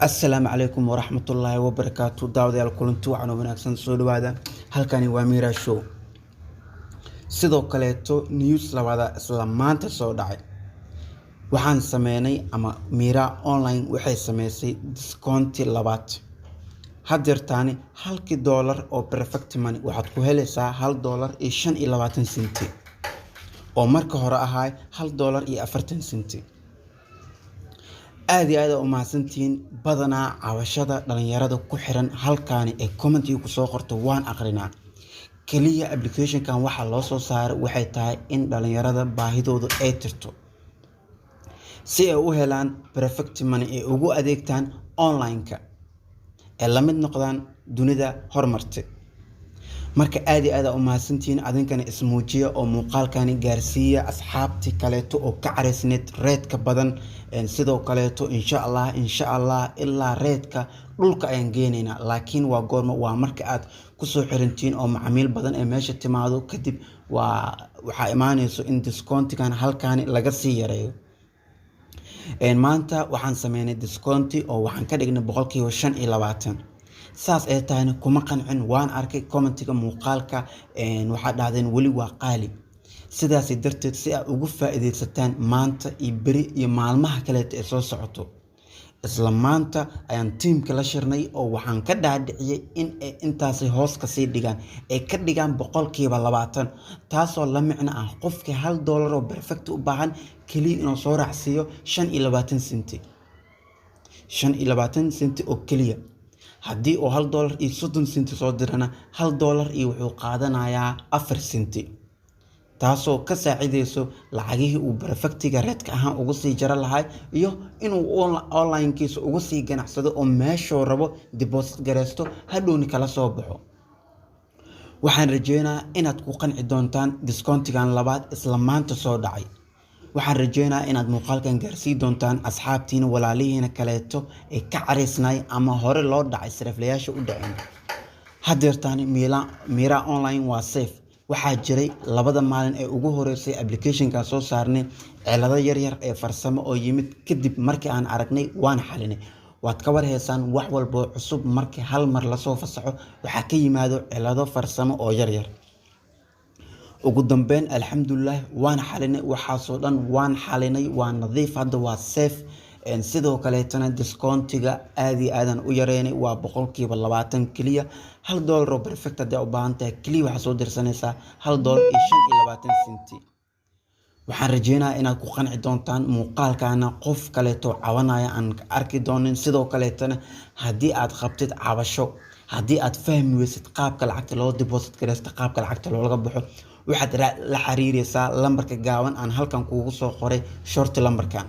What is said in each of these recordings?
السلام عليكم ورحمة الله وبركاته داودyaal kulanti waxaan wanaagsan soo dhawaada halkani waa Mira Show sidoo kaleeto news labada isla maanta soo dhacay waxaan sameynay ama Mira online waxay sameysay discount labaad hadeertaani halkii dollar oo perfect money waxaad ku helaysaa $1.25 oo marka hore ahaa $1.40 aad iyo aad u mahadsantiin badanaa cabashada dhalinyarada ku xiran halkaani ee comment-iga ku soo qorto waan aqrinaa kaliya application-kan waxa loo soo saaray waxay tahay in dhalinyarada baahidooda ay tirto si ay u helaan perfect money ee ugu adeegtaan online-ka ee la mid noqdaan dunida horumartay marka aad iyo aad u mahadsantiin adinkana ismuujiya oo muuqaalkani gaarsiiya asxaabti kaleeto oo ka careysneed reedka badan sidoo kaleeto insha Allah ilaa reedka dhulka ayaan geenayna laakiin waa goorma waa marka aad ku soo xirantiin oo macaamiil badan ee meesha timaado kadib waxa imaanayso in discount-kan halkaani laga sii yareeyo maanta waxaan sameynay discount oo waxaan ka dhignay 25% saas ay tahay kuma qancin waan arkay comment-iga muuqaalka waxa dhahdeen wali waa qaali sidaas darteed si aad ugu faa'iideysataan maanta iyo bari iyo maalmaha kale ee soo socoto isla maanta ayaan teamka la shirnay oo waxaan ka dhaadhiciyay in ay intaas hoos ka sii dhigaan ay ka dhigaan 20% taasoo la micno ah qofkii $1 oo perfect u baahan kaliya inuu soo raacsiyo 25 cent oo kaliya haddii uu $1.30 soo dirana $1 iyo wuxuu qaadanayaa 4 cent taasoo ka saacideyso lacagihii uu perfectiga reedka ahaan ugu sii jara lahay iyo inuu online-kiisa ugu sii ganacsado oo meeshoo rabo deposit gareysto hadhowni kala soo baxo waxaan rajeynayaa inaad ku qanci doontaan discount-gan labaad isla maanta soo dhacay waxaan rajeynayaa inaad muuqaalkan gaarsii doontaan asxaabtiina walaalihiina kaleeto ee ka careysnay ama hore loo dhacay sariflayaasha u dhaceen hadeertaani Mira online waa safe waxaa jiray labada maalin ee ugu horeysay application-ka soo saarnay cilado yar ee farsamo oo yimid kadib markii aan aragnay waan xalinay waad ka warheysaan wax walba cusub markii hal mar la soo fasaxo waxa ka yimaado cilado farsamo oo yar ugu dambeyn alxamdulillah waan xalinay waxaasoo dhan waan xalinay waa nadiif hadda waa safe sidoo kaleetana discount-iga aad iyo aadan u yareynay waa 20% kaliya $1 oo perfect haddii u baahan tahay kaliya waxaa soo dirsanaysaa $1.25 waxaan rajeynayaa inaad ku qanci doontaan muuqaalkana qof kaleeto cawanaya aan arki doonin sidoo kaleetana haddii aad qabtid cabasho haddii aad fahmi weysid qaabka lacagta loo deposit gareysto qaabka lacagta looga baxo waxaad la xiriiraysaa lambarka gaaban aan halkan kuugu soo qoray short lambarkan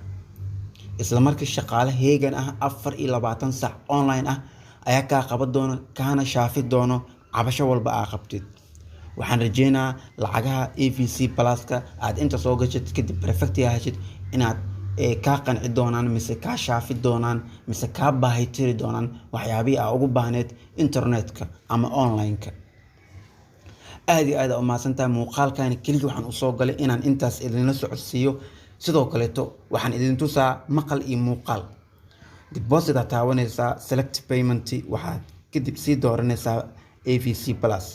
isla markii shaqaale heegan ah 24 saac online ah ayaa ka qaban doona kana shaafi doono cabasho walba aad qabtid waxaan rajeynayaa lacagaha AVC Plus-ka aad inta soo gashid kadib perfect hashid inaad ka qanci doonaan mise ka shaafi doonaan mise ka baahi tiri doonaan waxyaabihi aad ugu baahneed internetka ama online-ka aad iyo aad u mahadsantahay muuqaalkan kaliya waxaan u soo galay inaan intaas idinla socodsiiyo sidoo kaleeto waxaan idin tusaa maqal iyo muuqaal deposit aad taabanaysaa select payment waxaad kadib sii dooranaysaa AVC Plus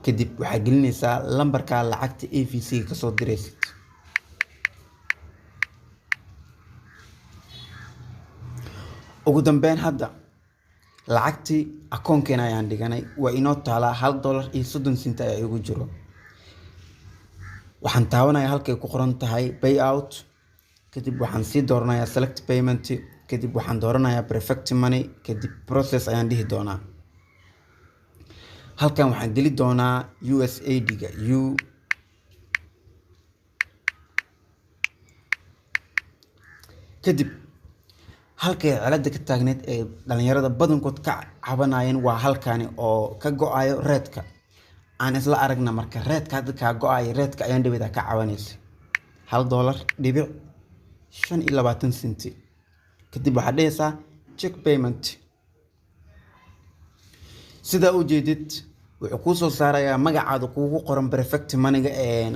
kadib waxaad gelinaysaa lambarka lacagta AVC ka soo diraysid ugu dambeyn hadda lacagtii akoonkeena ayaan dhiganay waa inoo taalaa $1.30 ayaa igu jiro waxaan taabanayaa halkay ku qoran tahay payout kadib waxaan sii dooranayaa select payment kadib waxaan dooranayaa perfect money kadib process ayaan dhihi doonaa halkan waxaan geli doonaa USAD-ga kadib halkay cilada ka taagneed ee dhalinyarada badankood ka cabanayeen waa halkani oo ka go'ayo reedka aan isla aragna marka reedka hadda ka go'ay reedka ayaan dhawada ka cabanaysa $1.25 kadib waxaad dhehaysaa check payment sida u jeedid wuxuu kuu soo saarayaa magacaada kuugu qoran perfect moneyga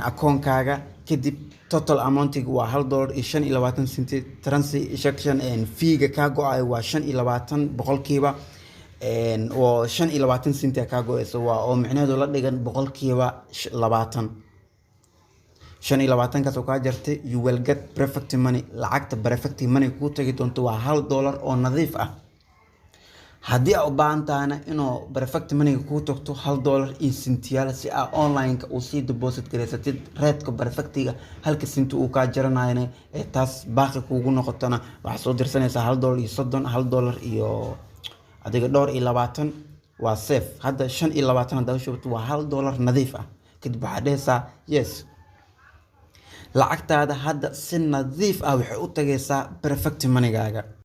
akoonkaaga. Kadib total amountiga waa $1.25 transaction fee-ga kaa go-ayo waa 25 boqolkiiba oo 25 senti kaa go-ayso waa oo micnaheedu la dhigan boqolkiiba 20. 25 kaas oo kaa jartay you will get perfect money. lacagta perfect money kuu tagi doonto waa $1 oo nadiif ah. haddii aad u baahan tahayna inuu perfect money kuu tagto $1 iyo sentiyaal si aad online-ka u sii deposit gareysatid reedka perfectiga halka senti uu kaa jaranayna taas baaqi kuugu noqotona waxaad soo dirsanaysaa $1.30 $1 iyo adiga $2.20 waa safe. hadda 25 haddaad shubto waa $1 nadiif ah. kadib waxaad dhehaysaa yes, lacagtaada hadda si nadiif ah waxay u tagaysaa perfect moneygaaga.